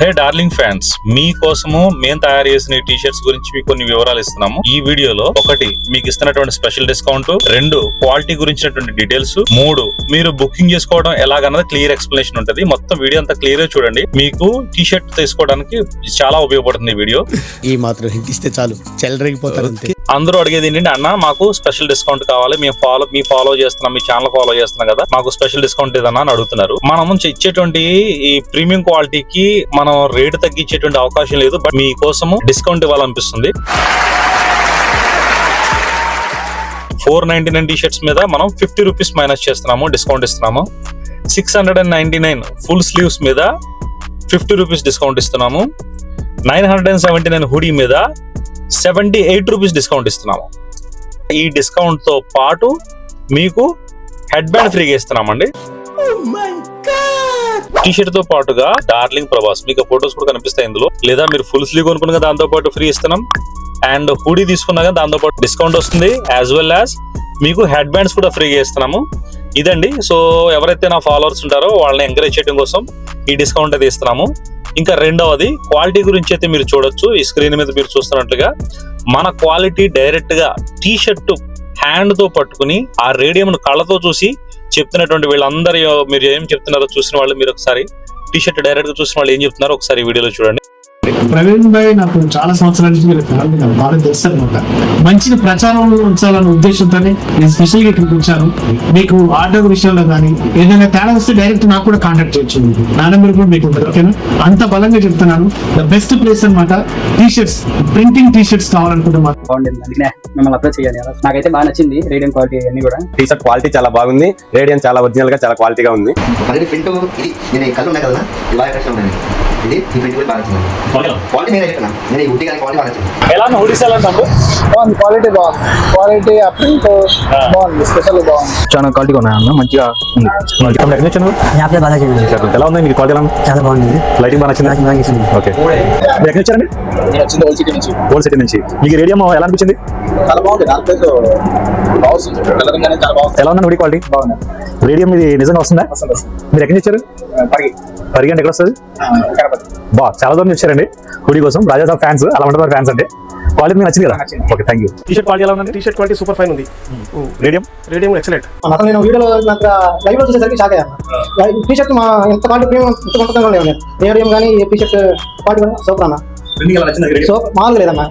హే darling fans, మీకోసము మేము తయారు చేసిన టీ షర్ట్స్ గురించి మీకు కొన్ని వివరాలు ఇస్తున్నాము. ఈ వీడియోలో 1 మీకు ఇస్తున్నటువంటి స్పెషల్ డిస్కౌంట్, 2 క్వాలిటీ గురించినటువంటి డీటెయిల్స్, 3 మీరు బుకింగ్ చేసుకోవడం ఎలాగన్నది క్లియర్ ఎక్స్ప్లెనేషన్ ఉంటుంది. మొత్తం వీడియో అంతా క్లియర్ గా చూడండి, మీకు టీ షర్ట్ తీసుకోవడానికి చాలా ఉపయోగపడుతుంది ఈ వీడియో. ఈ మాత్రం హింట్ ఇస్తే చాలు చెలరేగిపోతారు. అందరూ అడిగేది ఏంటంటే, అన్న మాకు స్పెషల్ డిస్కౌంట్ కావాలి, మేము ఫాలో చేస్తున్నాం, మీ ఛానల్ ఫాలో చేస్తున్నాం కదా, మాకు స్పెషల్ డిస్కౌంట్ ఏదన్నా అని అడుగుతున్నారు. మనం ఇచ్చేటువంటి ఈ ప్రీమియం క్వాలిటీకి మనం రేటు తగ్గించేటువంటి అవకాశం లేదు, బట్ మీకోసము డిస్కౌంట్ ఇవ్వాలనిపిస్తుంది. 499 టీ షర్ట్స్ మీద మనం 50 రూపీస్ మైనస్ చేస్తున్నాము, డిస్కౌంట్ ఇస్తున్నాము. 699 ఫుల్ స్లీవ్స్ మీద 50 రూపీస్ డిస్కౌంట్ ఇస్తున్నాము. 979 హుడీ మీద 78 రూపీస్ డిస్కౌంట్ ఇస్తున్నాము. ఈ డిస్కౌంట్ తో పాటు మీకు హెడ్ బ్యాండ్ ఫ్రీగా ఇస్తున్నామండి. టీ షర్ట్ తో పాటుగా డార్లింగ్ ప్రభాస్ మీకు ఫొటోస్ కూడా కనిపిస్తాయి ఇందులో, లేదా మీరు ఫుల్ స్లీవ్ కొనుక్కున్నా దాంతో పాటు ఫ్రీ ఇస్తున్నాం, అండ్ హుడీ తీసుకున్నా దాంతో పాటు డిస్కౌంట్ వస్తుంది, యాజ్ వెల్ యాజ్ మీకు హెడ్ బ్యాండ్స్ కూడా ఫ్రీగా ఇస్తున్నాము. ఇదండి. సో ఎవరైతే నా ఫాలోవర్స్ ఉంటారో వాళ్ళని ఎంకరేజ్ చేయడం కోసం ఈ డిస్కౌంట్ అయితే ఇస్తున్నాము. ఇంకా రెండవది క్వాలిటీ గురించి అయితే మీరు చూడొచ్చు, ఈ స్క్రీన్ మీద మీరు చూస్తున్నట్లుగా మన క్వాలిటీ డైరెక్ట్ గా టీ షర్ట్ హ్యాండ్ తో పట్టుకుని ఆ రేడియం కళ్ళతో చూసి చెప్తున్నటువంటి వీళ్ళందరూ మీరు ఏం చెప్తున్నారో చూసిన వాళ్ళు, మీరు ఒకసారి టీ షర్ట్ డైరెక్ట్ గా చూసిన వాళ్ళు ఏం చెప్తున్నారో ఒకసారి వీడియోలో చూడండి. ప్రవీణ్ భాయ్ నాకు చాలా సంవత్సరాల నుంచి మీరు ఫ్యామిలీ నాకు బాగా తెలుసు అనమాట. మంచి ప్రచారంలో ఉంచాలన్న ఉద్దేశంతోనే నేను స్పెషల్ గా ఇక్కడికి వచ్చాను. మీకు ఆర్డర్ విషయంలో కానీ ఏదైనా తేడా వస్తే డైరెక్ట్ నాకు కూడా కాంటాక్ట్ చేయొచ్చు, నా నెంబర్ కూడా మీకు ఉంటుంది. ఓకేనా? అంత బలంగా చెప్తున్నాను, ద బెస్ట్ ప్లేస్ అనమాట. T shirts, printing T shirts కావాలనుకుంటే మిమ్మల్ని అప్రోచ్ చేయాలి. నాకైతే బాగా నచ్చింది రేడియం క్వాలిటీ అన్ని కూడా. టీ షర్ట్ క్వాలిటీ చాలా బాగుంది, రేడియం చాలా ఒరిజినల్ గా చాలా క్వాలిటీగా ఉంది. క్వాలిటీ బాగుంది, క్వాలిటీ ప్రింట్ బాగుంది, స్పెషల్ బాగుంది, చాలా క్వాలిటీ ఉన్నాయన్న, మంచిగా ఉంది. ఎలా ఉంది మీకు క్వాలిటీ? చాలా బాగుంది, లైటింగ్ బాగా నచ్చింది. ఓకే, ఎక్కడ వచ్చారండి? ఓల్డ్ సిటీ నుంచి. మీకు రేడియం ఎలా అనిపించింది? చాలా బాగుంది. ఎలా ఉందండి హుడీ క్వాలిటీ? బాగుంది. రేడియం ఇది నిజంగా వస్తుందా? మీరు ఎక్కడి నుంచి వచ్చారు? పరిగంట ఎక్కడ వస్తుంది? చాలా దూరం వచ్చారండి హుడీ కోసం. రాజా ఫ్యాన్స్ అలా ఉంటారు, ఫ్యాన్స్ అంటే క్వాలిటీ మీకు నచ్చింది కదా? Okay, thank you. T shirt quality ఎలా ఉందండి? T shirt quality super fine ఉంది. Radium excellent. అసలు నేను వీడియోలో నాకు లైవ్ లో చూసేసరికి షాక్ అయ్యాను. టీ షర్ట్ మా ఎంత క్వాలిటీ ప్రీమియం రేడియం కానీ టీ షర్ట్ క్వాలిటీ కూడా సూపర్ అన్న, మామూలుగా లేదన్నా.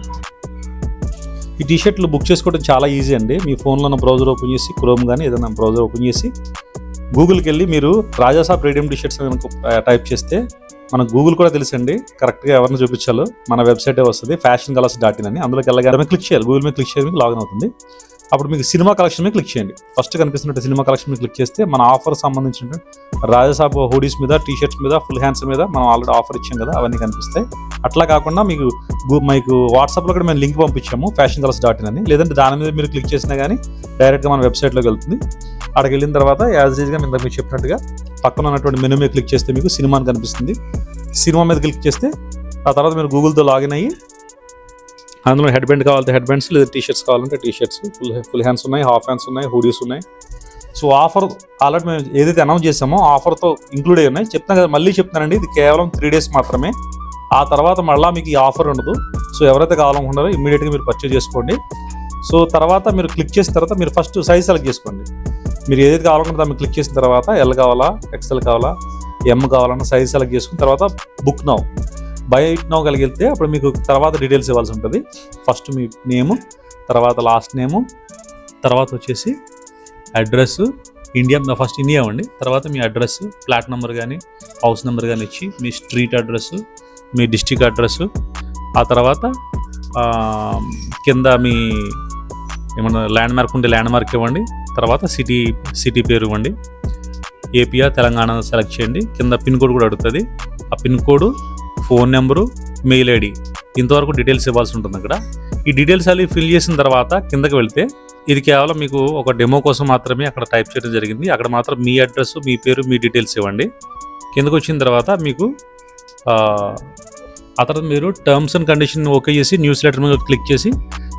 ఈ టీ షర్ట్లు బుక్ చేసుకోవడం చాలా ఈజీ అండి. మీ ఫోన్లో ఉన్న బ్రౌజర్ ఓపెన్ చేసి, క్రోమ్ కానీ ఏదైనా బ్రౌజర్ ఓపెన్ చేసి గూగుల్కి వెళ్ళి మీరు Rajasaab radium T shirts type చేస్తే మన గూగుల్ కూడా తెలుసండి కరెక్ట్గా ఎవరిని చూపించాలో, మన వెబ్సైటే వస్తుంది fashioncolors.in అని. అందులోకి వెళ్ళగానే క్లిక్ చేయాలి, గూగుల్ మీద క్లిక్ చేయాలి, మీకు లాగిన్ అవుతుంది. అప్పుడు మీకు సినిమా కలెక్షన్ మీద క్లిక్ చేయండి. ఫస్ట్ కనిపిస్తున్నట్టు సినిమా కలెక్షన్ మీద క్లిక్ చేస్తే మన ఆఫర్ సంబంధించిన రాజాసాబ్ హూడీస్ మీద, టీ షర్ట్స్ మీద, ఫుల్ హ్యాండ్స్ మీద మనం ఆల్రెడీ ఆఫర్ ఇచ్చాం కదా, అవన్నీ కనిపిస్తాయి. అట్లా కాకుండా మీకు వాట్సాప్లో కూడా మేము లింక్ పంపించాము fashioncolors.in అని, లేదంటే దాని మీద మీరు క్లిక్ చేసినా కానీ డైరెక్ట్గా మన వెబ్సైట్లోకి వెళ్తుంది. అక్కడికి వెళ్ళిన తర్వాత యాజ్ యూజువల్గా మీకు చెప్పినట్టుగా పక్కన ఉన్నటువంటి మెనూ మీద క్లిక్ చేస్తే మీకు సినిమా అని కనిపిస్తుంది. సినిమా మీద క్లిక్ చేస్తే ఆ తర్వాత మీరు గూగుల్తో లాగిన్ అయ్యి అందులో హెడ్ బ్యాండ్ కావాలంటే హెడ్ బ్యాండ్స్, లేదా టీ షర్ట్స్ కావాలంటే టీ షర్ట్స్, ఫుల్ హ్యాండ్స్ ఉన్నాయి, హాఫ్ హ్యాండ్స్ ఉన్నాయి, హూడీస్ ఉన్నాయి. సో ఆఫర్ ఆల్రెడీ మేము ఏదైతే అనౌన్స్ చేసామో ఆఫర్తో ఇంక్లూడ్ అయ్యి ఉన్నాయి. చెప్తాను కదా, మళ్ళీ చెప్తున్నానండి, ఇది కేవలం 3 days మాత్రమే. ఆ తర్వాత మళ్ళీ మీకు ఈ ఆఫర్ ఉండదు. సో ఎవరైతే కావాలనుకుంటారో ఇమ్మీడియట్గా మీరు పర్చేజ్ చేసుకోండి. సో తర్వాత మీరు క్లిక్ చేసిన తర్వాత మీరు ఫస్ట్ సైజ్ సెలెక్ట్ చేసుకోండి. మీరు ఏదైతే కావాలనుకుంటే దాన్ని క్లిక్ చేసిన తర్వాత ఎల్ కావాలా, ఎక్స్ఎల్ కావాలా, ఎం కావాలన్న సైజ్ సెలెక్ట్ చేసుకున్న తర్వాత బుక్ నౌ, బై నౌ కలిగితే అప్పుడు మీకు తర్వాత డీటెయిల్స్ ఇవ్వాల్సి ఉంటుంది. ఫస్ట్ మీ నేము, తర్వాత లాస్ట్ నేము, తర్వాత వచ్చేసి అడ్రస్, ఫస్ట్ ఇండియా ఇవ్వండి, తర్వాత మీ అడ్రస్, ఫ్లాట్ నెంబర్ కానీ హౌస్ నెంబర్ కానీ ఇచ్చి మీ స్ట్రీట్ అడ్రస్, మీ డిస్ట్రిక్ట్ అడ్రస్, ఆ తర్వాత కింద మీ ఏమన్నా ల్యాండ్ మార్క్ ఉంటే ల్యాండ్ మార్క్ ఇవ్వండి, తర్వాత సిటీ పేరు ఇవ్వండి, ఏపీఆ తెలంగాణ సెలెక్ట్ చేయండి. కింద పిన్ కోడ్ కూడా అడుగుతుంది, ఆ pin code, phone number, mail ID, ఇంతవరకు డీటెయిల్స్ ఇవ్వాల్సి ఉంటుంది అక్కడ. ఈ డీటెయిల్స్ అవి ఫిల్ చేసిన తర్వాత కిందకి వెళ్తే ఇది కేవలం మీకు ఒక డెమో కోసం మాత్రమే అక్కడ టైప్ చేయడం జరిగింది. అక్కడ మాత్రం మీ అడ్రస్, మీ పేరు, మీ డీటెయిల్స్ ఇవ్వండి. కిందకు వచ్చిన తర్వాత మీకు ఆ తర్వాత మీరు టర్మ్స్ అండ్ కండిషన్ ఓకే చేసి న్యూస్ లెటర్ మీద క్లిక్ చేసి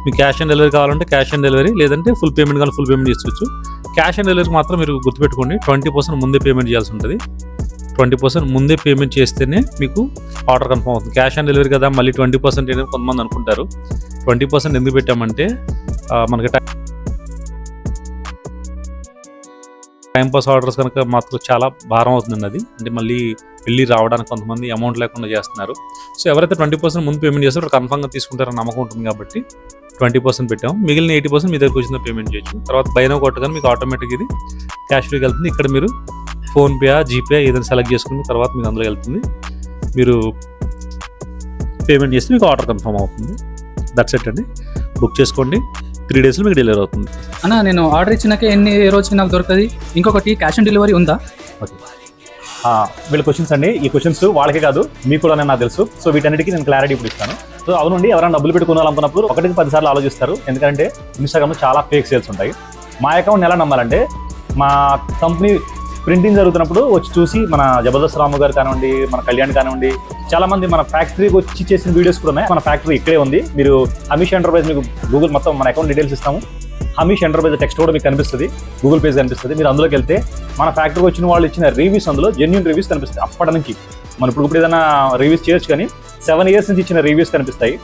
మీకు క్యాష్ ఆన్ డెలివరీ కావాలంటే క్యాష్ ఆన్ డెలివరీ, లేదంటే ఫుల్ పేమెంట్ కావాలి ఫుల్ పేమెంట్ చేసుకోవచ్చు. క్యాష్ ఆన్ డెలివరీకి మాత్రం మీరు గుర్తుపెట్టుకోండి 20% ముందే పేమెంట్ చేయాల్సి ఉంటుంది. 20% ముందే పేమెంట్ చేస్తేనే మీకు ఆర్డర్ కన్ఫర్మ్ అవుతుంది. క్యాష్ ఆన్ డెలివరీ కదా మళ్ళీ 20% ఏంటని కొంతమంది అనుకుంటారు. 20% ఎందుకు పెట్టామంటే మనకి టైం పాస్ ఆర్డర్స్ కనుక మాకు చాలా భారం అవుతుందండి అది. అంటే మళ్ళీ వెళ్ళి రావడానికి కొంతమంది అమౌంట్ లేకుండా చేస్తున్నారు. సో ఎవరైతే 20% ముందు పేమెంట్ చేస్తారో కన్ఫర్మ్గా తీసుకుంటారని నమ్మకం ఉంటుంది కాబట్టి 20% పెట్టాము. మిగిలిన 80% మీ దగ్గరకు వచ్చిన పేమెంట్ చేయొచ్చు. తర్వాత బైనో కొట్టగానే మీకు ఆటోమేటిక్ ఇది క్యాష్ ఫ్రీకి వెళ్తుంది. ఇక్కడ మీరు ఫోన్పే జీపే ఏదైనా సెలెక్ట్ చేసుకుని తర్వాత మీకు అందులో వెళ్తుంది. మీరు పేమెంట్ చేస్తే మీకు ఆర్డర్ కన్ఫర్మ్ అవుతుంది. దట్స్ ఇట్ అండి. బుక్ చేసుకోండి, 3 daysలో మీకు డెలివరీ అవుతుంది. అన్న నేను ఆర్డర్ ఇచ్చినాక ఎన్ని రోజుకి నాకు దొరుకుతుంది? ఇంకొకటి క్యాష్ ఆన్ డెలివరీ ఉందా? ఓకే, వీళ్ళ క్వశ్చన్స్ అండి. ఈ క్వశ్చన్స్ వాళ్ళకే కాదు మీకు కూడా నాకు తెలుసు. సో వీటన్నిటికీ నేను క్లారిటీ ఇప్పుడు ఇస్తాను. సో అవునండి, ఎవరైనా డబ్బులు పెట్టుకోవాలనుకున్నప్పుడు 1-10 సార్లు ఆలోచిస్తారు. ఎందుకంటే ఇన్స్టాగ్రామ్లో చాలా ఫేక్ సేల్స్ ఉంటాయి. మా అకౌంట్ని ఎలా నమ్మాలంటే మా కంపెనీ ప్రింటింగ్ జరుగుతున్నప్పుడు వచ్చి చూసి మన జబర్దస్త్ రాము గారు కానివ్వండి, మన కళ్యాణ్ కానివ్వండి, చాలా మంది మన ఫ్యాక్టరీకి వచ్చి చేసిన వీడియోస్ కూడా ఉన్నాయి. మన ఫ్యాక్టరీ ఇక్కడే ఉంది. మీరు హమీష్ ఎంటర్ప్రైజ్ మీకు గూగుల్ మొత్తం మన అకౌంట్ డీటెయిల్స్ ఇస్తాము. హమీష్ ఎంటర్ప్రైజ్ టెక్స్ట్ కూడా మీకు కనిపిస్తుంది, గూగుల్ పేజ్ కనిపిస్తుంది. మీరు అందులోకి వెళ్తే మన ఫ్యాక్టరీకి వచ్చిన వాళ్ళు ఇచ్చిన రివ్యూస్, అందులో జెన్యూన్ రివ్యూస్ కనిపిస్తాయి. అప్పటి నుంచి మనం ఇప్పుడు ఏదైనా రివ్యూస్ చేయొచ్చు, కానీ 7 years నుంచి ఇచ్చిన రివ్యూస్ కనిపిస్తాయి.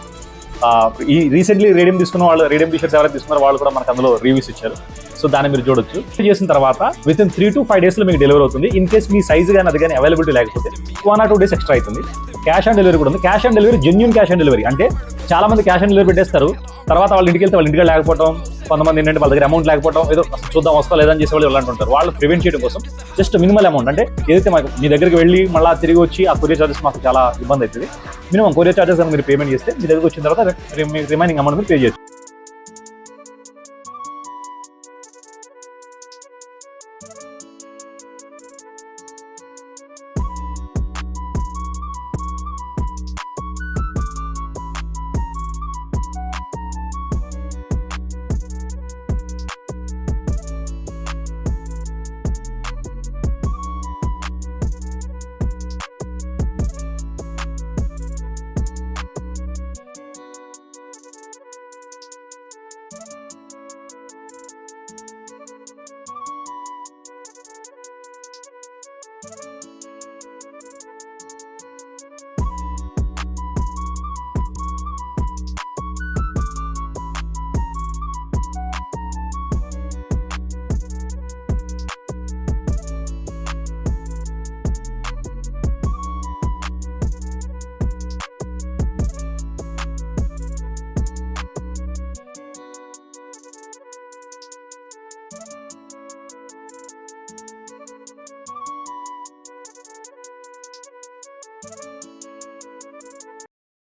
ఈ రీసెంట్లీ రేడియం తీసుకున్న వాళ్ళు, రేడియం టీషర్ట్స్ ఎవరైతే తీసుకున్నారో వాళ్ళు కూడా మనకు అందులో రివ్యూస్ ఇచ్చారు. సో దాన్ని మీరు చూడొచ్చు. చేసిన తర్వాత వితిన్ 3 to 5 daysలో మీకు డెలివరీ అవుతుంది. ఇన్ కేస్ మీ సైజ్ కానీ అది కానీ అవైలబిలిటీ లేకపోతే 1 or 2 days ఎక్స్ట్రా అవుతుంది. క్యాష్ ఆన్ డెలివరీ కూడా ఉంది. Cash on delivery genuine cash on delivery. అంటే చాలా మంది క్యాష్ ఆన్ డెలివరీ పెట్టేస్తారు, తర్వాత వాళ్ళ ఇంటికి వెళ్తే వాళ్ళ ఇంటికి లేకపోవడం, కొంతమంది ఏంటంటే వాళ్ళ దగ్గర అమౌంట్ లేకపోవడం, ఏదో చూద్దాం వస్తా లేదని చేసే వాళ్ళు అంటుంటారు. వాళ్ళు ప్రివెంట్ చేయడం కోసం జస్ట్ మినిమల్ అమౌంట్, అంటే ఏదైతే మాకు మీ దగ్గరికి వెళ్ళి మళ్ళీ తిరిగి వచ్చి ఆ కొరియర్ చార్జెస్ మాకు చాలా ఇబ్బంది అవుతుంది. మినిమం కొరియర్ చార్జెస్ మీరు పేమెంట్ చేస్తే మీ దగ్గరికి వచ్చిన తర్వాత రిమైనింగ్ అమౌంట్ మీరు పే చేయొచ్చు.